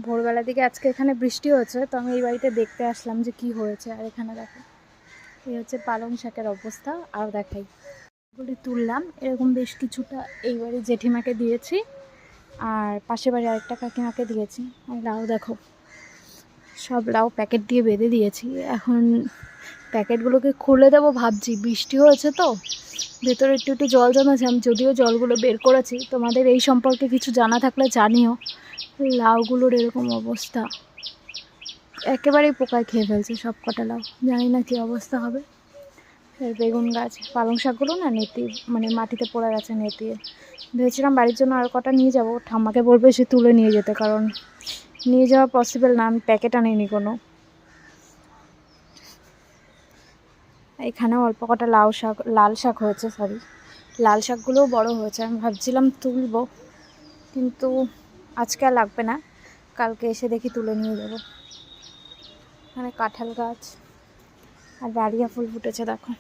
ভোরবেলা দিকে আজকে এখানে বৃষ্টি হয়েছে, তো আমি এই বাড়িতে দেখতে আসলাম যে কি হয়েছে। আর এখানে দেখো, এই হচ্ছে পালং শাকের অবস্থা। আর দেখাই, এগুলি তুললাম এরকম বেশ কিছুটা, এই বাড়ি জেঠিমাকে দিয়েছি আর পাশের বাড়ি আরেকটা কাকিমাকে দিয়েছি। আর লাউ দেখো, সব লাউ প্যাকেট দিয়ে বেঁধে দিয়েছি। এখন প্যাকেটগুলোকে খুলে দেবো ভাবছি, বৃষ্টি হয়েছে তো ভেতরে একটু একটু জল জমেছে। আমি যদিও জলগুলো বের করেছি, তোমাদের এই সম্পর্কে কিছু জানা থাকলে জানিও। লাউগুলোর এরকম অবস্থা, একেবারেই পোকায় খেয়ে ফেলছে সব কটা লাউ, জানি না কী অবস্থা হবে। আর বেগুন গাছ, পালং শাকগুলো না নেতি মানে মাটিতে পড়ে গেছে নেতিয়ে। ভেবেছিলাম বাড়ির জন্য আর কটা নিয়ে যাব, ঠাম্মাকে বলবে সে তুলে নিয়ে যেতে, কারণ নিয়ে যাওয়া পসিবল না, আমি প্যাকেট আনিনি কোনো। এখানেও অল্প কটা লাল শাক হয়েছে, সরি লাল শাকগুলোও বড় হয়েছে। আমি ভাবছিলাম তুলবো, কিন্তু আজকে আর লাগবে না, কালকে এসে দেখি তুলে নিয়ে যাবো। এখানে কাঁঠাল গাছ আর ডালিয়া ফুল ফুটেছে দেখো।